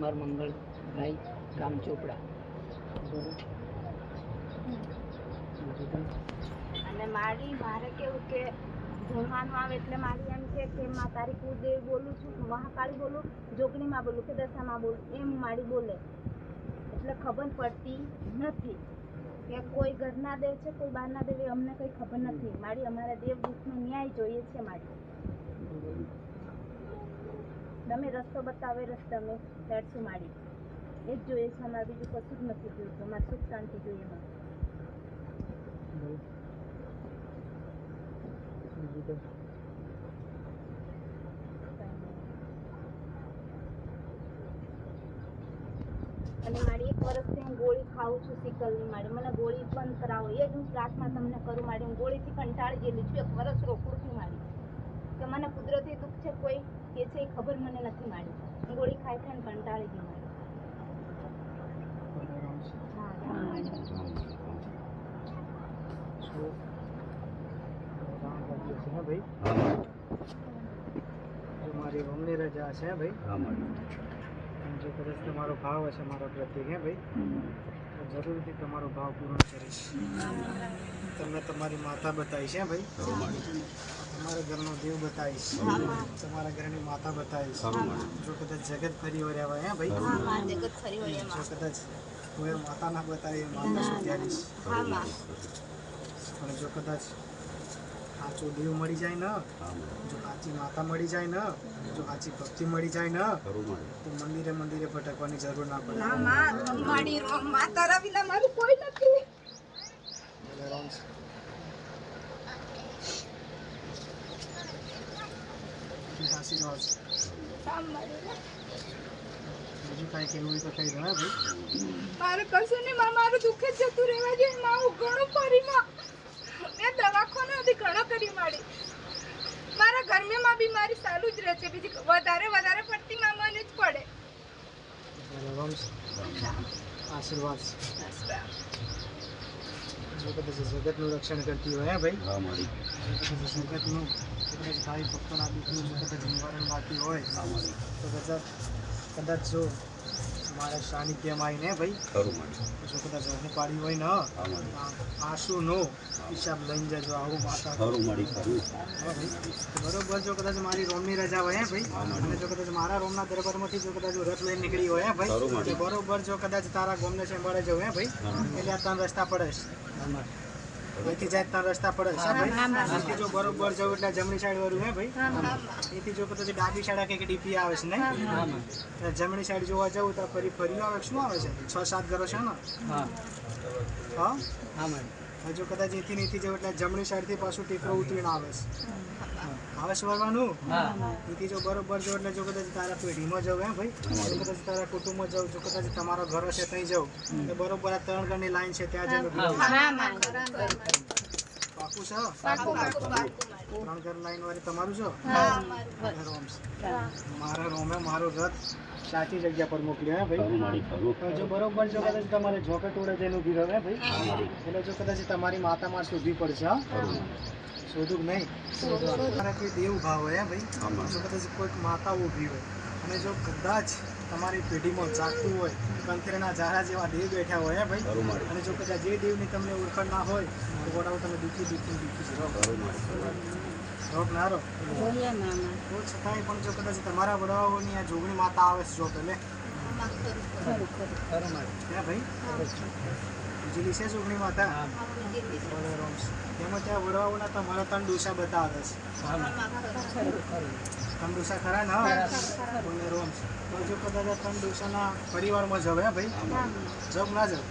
કુમાર મંગળભાઈ ગામ ચોપડા. અને મારે કેવું કે ભણવાનું આવે એટલે મારી એમ છે કે માં તારી કુળદેવી બોલું છું, મહાકાળી બોલું, જોગણીમાં બોલું કે દશામાં બોલું, એમ મારી બોલે એટલે ખબર પડતી નથી કે કોઈ ઘરના દેવ છે કોઈ બહારના દેવ, અમને કંઈ ખબર નથી. મારી અમારા દેવ દુઃખનો ન્યાય જોઈએ છે. મારી તમે રસ્તો બતાવે રસ્તે અમે બેઠશું. મારી એ જ જોઈએ છે અમારે, બીજું કશું જ નથી જોઈતું. અમારે સુખ શાંતિ જોઈએ. અને મારી 1 વર્ષથી હું ગોળી ખાઉં છું સિકલની. મારી મને ગોળી બંધ કરાવો એ જ હું પ્રાર્થના તમને કરું. મારી હું ગોળીથી કંટાળી ગયેલી છું. 1 વર્ષ રોકડું છું મારી કે મને કુદરતી દુઃખ છે કોઈ કે છે એ ખબર મને નથી. મારી હું ગોળી ખાઈ ખાઈને કંટાળી ગઈ. મારી મારી મમ્મી રજા છે ભાઈ. જો કદાચ તમારો ભાવ હશે મારા પ્રત્યે હે ભાઈ, તો જરૂરથી તમારો ભાવ પૂર્ણ કરીશ. તમને તમારી માતા બતાવીશ હે ભાઈ, તમારા ઘરનો દેવ બતાવીશ, તમારા ઘરની માતા બતાવીશ. જો કદાચ જગત ફરી વળ્યા હોય હે ભાઈ, જો કદાચ કોઈ માતા ના બતાવી માતા સુધારીશ. અને જો કદાચ સાચો દેવ મળી જાય ને, જો સાચી માતા મળી જાય ને, જો સાચી ભક્તિ મળી જાય ને, તો મંદિરે મંદિરે ભટકવાની જરૂર ના પડે. આશીર્વાદ બીજું કાંઈ કહેવું હોય તો કહી દો ભાઈ. મારે કશું નહીં, મારું દુઃખ જ જતું રહેવા દે. હું ઘણું ફરી મેં દવાખાને હતી ઘણો કરી મારી. મારા ઘરમાં બી મારી ચાલુ જ રહે છે. બીજી વધારે પડતી મને જ પડે. આશીર્વાદ જો કદાચ જગતનું રક્ષણ કરતી હોય ભાઈ, જગતનું ભાઈ ભક્તોના દુઃખનું જો કદાચ નિવારણ બાકી હોય તો કદાચ જો મારા સાનિધ્યમાં આવીને ભાઈ જો કદાચ હું પાડી હોય ને આંસુનો હિસાબ લઈને જજો. આવું માતા બરોબર. જો કદાચ મારી રોમની રજા હોય ભાઈ, અને જો કદાચ મારા રોમના દરબારમાંથી જો કદાચ રથ લઈને નીકળી હોય ભાઈ, બરોબર. જો કદાચ તારા ગોમને સંભાળે જવું હે ભાઈ, એટલે આ 3 રસ્તા પડે છે. અહીંથી જાય 3 રસ્તા પડે છે ભાઈ. અહીંથી જો બરોબર જવું એટલે જમણી સાઈડ વાળું હે ભાઈ. અહીંથી જો કદાચ ડાબી સાઈડ કે ડીપી આવે છે ને, જમણી સાઈડ જોવા જવું તો ફરી આવે શું આવે છે? 6-7 ઘરો છે ને. હા જો કદાચ અહીંથી જવું એટલે જમણી સાઈડથી પાછું ટેકરો ઉતરીને આવે છે. આવે છે વળવાનું. અહીંથી જો બરોબર જો એટલે જો કદાચ તારા પેઢીમાં જવું હે ભાઈ, જો કદાચ તારા કુટુંબમાં જવું, જો કદાચ તમારો ઘર હશે ત્યાં જવું તો બરોબર આ 3 ઘરની લાઈન છે ત્યાં જઈને પાકું છે. 3 ઘર લાઈન વાળી તમારું છો. મારા રોમે મારો રથ સાચી જગ્યા પર મોકલ્યો હે ભાઈ. જો બરોબર જો કદાચ તમારે જોકે તોડે જઈને ઊભી રહે ભાઈ, એટલે જો કદાચ તમારી માતા મારથી ઊભી પડશે. હા શોધું નહીં તમારા કોઈ દેવ ભાવ હોય ભાઈ, જો કદાચ કોઈક માતા ઊભી હોય અને જો કદાચ તમારી પેઢીમાં જાગતું હોય, કંકરેના ઝારા જેવા દેવ બેઠા હોય ભાઈ, અને જો કદાચ જે દેવની તમને ઓળખાણ ના હોય તો ગોડાઓ તમે દુઃખી રોગ ના રહો. તો છતાંય પણ જો કદાચ તમારા વડાઓની આ જોગણી માતા આવે છે જો પેલે ભાઈ બીજેલી છે જોગણી માતા, તેમાં ત્યાં વડાઓના તમારા 3 ડોસા બતાવે છે. 3 ડોસા ખરા ને રોમ્સ. તો જો કદાચ 3 ડોસાના પરિવારમાં જવે ભાઈ, જવું ના જવું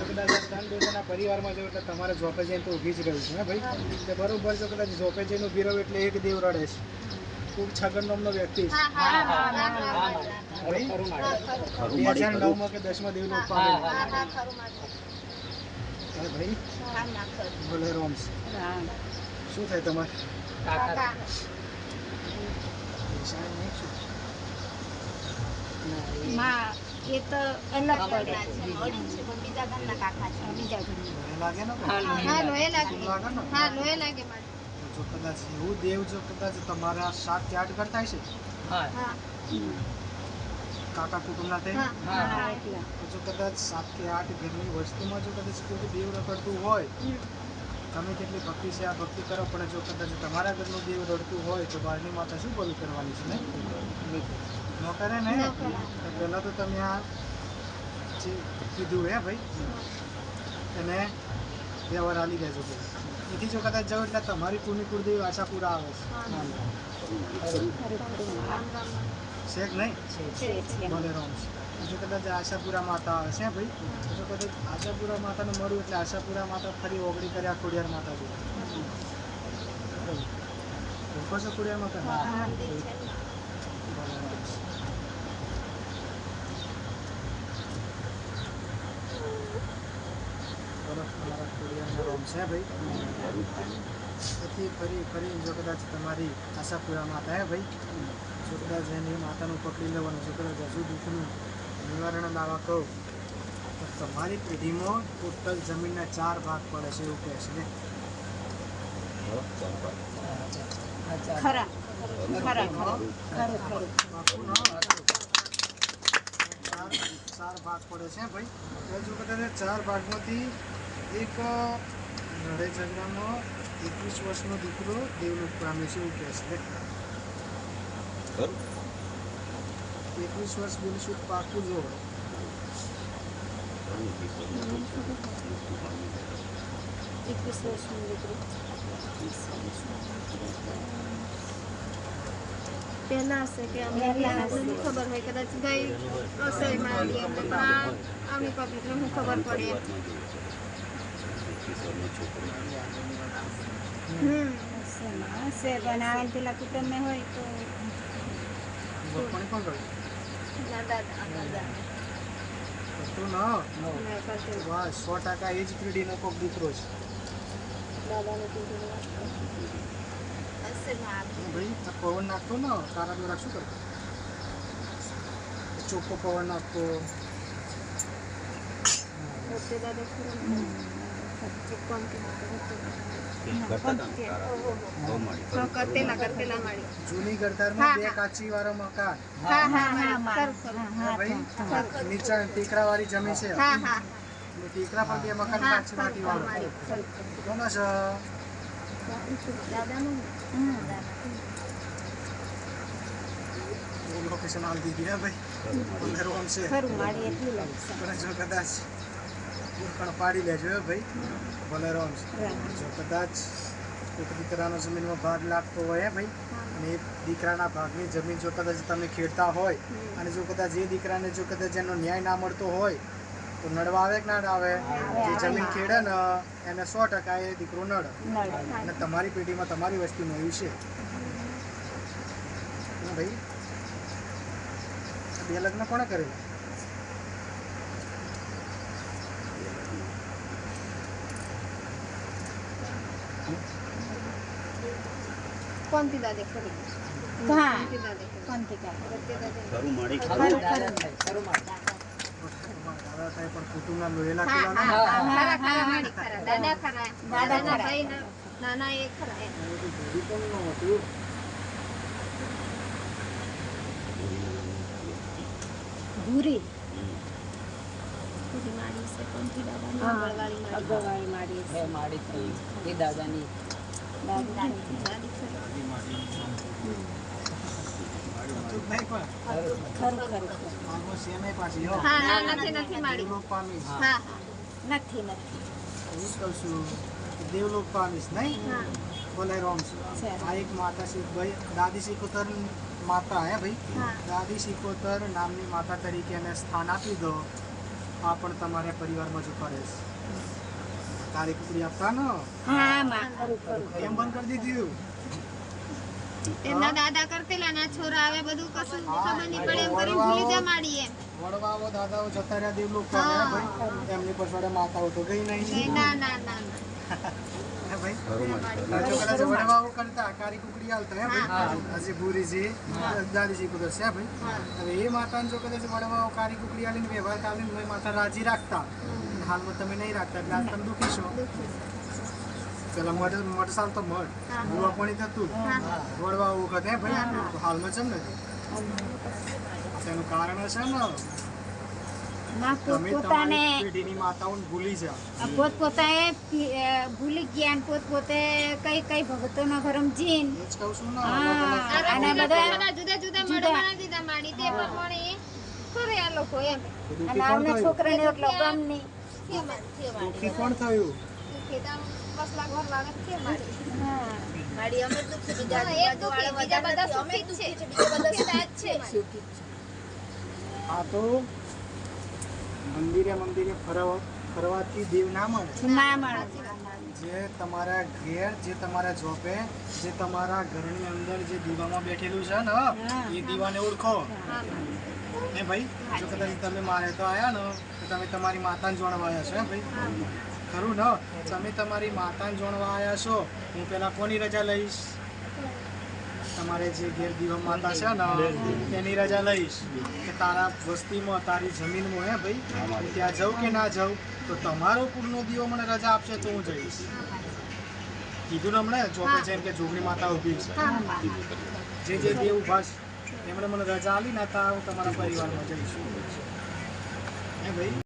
કદાચ 3 ડોસાના પરિવારમાં જવું એટલે તમારે જોપે જઈને તો ઊભી જ રહ્યું છે ભાઈ. તે બરોબર જો કદાચ જોપે જઈને ઊભી રહ્યું એટલે એક દેવ રડે છે. ખૂબ છગન નામનો વ્યક્તિ છે 2009માં કે 10માં દેવનું ઉત્પાદન ભાઈ. બોલે રોમ્સ શું થાય તમારે? એ તો અલગ ઘરના છે, બીજા ઘરના કાકા છે. બીજા ઘરના જો કદાચ એવું દેવ જો કદાચ તમારા સાથ ચાટ કરતા હશે કાકા કુટુંબના થઈ હા એટલા તો જો કદાચ 7 કે 8 ઘરની વસ્તુમાં જો કદાચ કોઈ દેવ રખડતું હોય, તમે કેટલી ભક્તિ છે આ ભક્તિ કરો, પણ જો કદાચ તમારા ઘરનું દેવ રડતું હોય તો બહારની માતા શું બોલું કરવાની છે ને? ન કરે ને. તો પહેલાં તો તમે આ જે કીધું હે ભાઈ એને વ્યવહાર આલી દેજો ભાઈ. એથી જો કદાચ જાઓ એટલે તમારી કુળની કુળદેવી આશાપુરા આવે છે કે નહીં? ભલે રામ છે. જો કદાચ આશાપુરા માતા આવે છે ભાઈ, જો કદાચ આશાપુરા માતાને મળ્યું એટલે આશાપુરા માતા ફરી ઓગળી કર્યા ખોડિયાર માતા જોડે. ઓળખો છો ખોડિયાર માતા? છે ભાઈ. પછી ફરી જો કદાચ તમારી આશાપુરા માતા હે ભાઈ, જો કદાચ એની માતાનું પકડી લેવાનું, જો કદાચ હજુ દુઃખનું નિવારણ લાવવા કહું તો તમારી પેઢીમાં ટોટલ જમીનના 4 ભાગ પડે છે એવું કહે છે ને? ખરા ચાર ભાગ પડે છે ભાઈ. જો કદાચ 4 ભાગમાંથી એક લડાઈ ઝઘડામાં 21 વર્ષનો દીકરો દેવલોક પામે છે એવું કહે છે. 21 વર્ષ બોલીશું પાકું જો. 21 વર્ષનો દીકરો પહેલા હશે કે અમને નહીં ખબર હોય, કદાચ ગઈ રસોઈમાં આવી અમને પણ આવી પબ્લિકને શું ખબર પડે. હશે બનાવે પેલા કુટુંબમાં હોય તો કોણ કર્યું? દાદા તું ન વાહ 100% એ જ પેઢીનો કોક દીકરો છે દાદાને કીધું હશે ભાઈ. પવન નાખતો ને તારા દ્વારા શું કરતો? ચોખ્ખો પવન નાખતો. જૂની ગરદારમાં 2 કાચી વાળા મકાન, નીચે ટેકરા વાળી જમીન છે, ટેકરા પર 2 મકાન કાચી વાટી વાળો કોનો છે? લોકેશન આલ દીધી હે ભાઈ. રોમ છે પણ જો કદાચ પણ પાડી લેજો હે ભાઈ. ભલે રોમ છે. જો કદાચ એક દીકરાનો જમીનમાં ભાગ લાગતો હોય હે ભાઈ, અને એ દીકરાના ભાગની જમીન જો કદાચ તમે ખેડતા હોય, અને જો કદાચ એ દીકરાને જો કદાચ એનો ન્યાય ના મળતો હોય તો નડવા આવે કે ના આવે? જે જમીન ખેડે ને એને 100% એ દીકરો નડે. અને તમારી પેઢીમાં તમારી વસ્તીનું એવું છે ભાઈ. 2 લગ્ન કોણે કરેલા? કોણથી દાદે ખરી? કોણથી દાદે કોણથી દાદા થાય પણ કુટુંબના લોહેલા દાદા ખરા દાદાના ભાઈ નાના એ ખરા ભૂરી માડી છે કોણથી દાદાની અગરવાળી માડી હે માડી થઈ એ દાદાની દેવલોક પામીશ નહીં? બોલે રોમ છે. આ એક માતા છે ભાઈ, દાદી સિકોતર માતા હે ભાઈ. દાદી સિકોતર નામની માતા તરીકે એને સ્થાન આપી દો. આ પણ તમારા પરિવારમાં જો કરે છે તારી કુકડી આપતા ને એમ બંધ કરી દીધું. એમના દાદા કરતેલા ના છોરા આવે બધું કશું ખબર નહીં પડે એમ કરીને ભૂલી જમાડી એમ. વડવાઓ દાદાઓ જતા રહ્યા દેવલોક પામે ભાઈ, એમની પછવાડે માતાઓ તો ગઈ નહીં. ના ના ના વડવાઓ કરતા કારી કુકડી હાલતા હે ભાઈ. હજી ભૂરીજી દાદી સિકોતર છે ભાઈ. હવે એ માતાને જો કદાચ વડવાઓ કારી કુકડી હાલીને વ્યવહાર કાઢીને માતા રાજી રાખતા, હાલમાં તમે નહીં રાખતા એટલે આજ તમે દુઃખી છો. પેલા મઢ સાલ તો મઢ ગુવા પાણી થતું વડવા વખત હે ભાઈ, હાલમાં ચમ નથી. તેનું કારણ હશે ને માં તમે પોતપોતાને તમારી પેઢીની માતાઓને ભૂલી જાઓ. પોતપોતાએ ભૂલી ગયા ને પોતપોતે કઈ કઈ ભગતોના ઘરમ જીન એ જ કહું છું ને, હા, અલગ અલગ અને બધા જુદા જુદા મઢ જુદા. બનાવી દીધા માડી તે પ્રમાણે એ કરે આ લોકો એમ દુઃખી અને કોણ આમના થયું? છોકરાને એટલો ગમ નહીં. દુઃખી કોણ થયું? મસલા ઘર વાળા કે માડી હા. માડી અમે દુઃખી બીજા બીજા બધા સુખી જ છે બીજા બધા સુખી જ છે આ તો મંદિરે મંદિરે ફરવાથી દેવ ના મળે. ના મળે. જે તમારા ઘેર, જે તમારા જોબે, જે તમારા ઘરની અંદર જે દીવામાં બેઠેલું છે ને એ દીવાને ઓળખો. હે ભાઈ, જો કદાચ તમે મારે તો આયા ને તો તમે તમારી માતાને જોણવા આવ્યા છો. હે ભાઈ, ખરું ને? તમે તમારી માતાને જોણવા આવ્યા છો. હું પેલા કોની રજા લઈશ? તમારે જે ઘેર દીવા માતા છે ને એની રજા લઈશ કે તારા વસ્તીમાં, તારી જમીનમાં. હે ભાઈ, ત્યાં જાઉં કે ના જાઉં, તો તમારો કુળનો દીવો મને રજા આપશે તો હું જઈશ. કીધું ને હમણાં ચોપે જેમ કે જોગણી માતા ઊભી છે, જે દેવ ઉભા છે એમણે મને રજા આપી ને તા હું તમારા પરિવારમાં જઈશ. હે ભાઈ.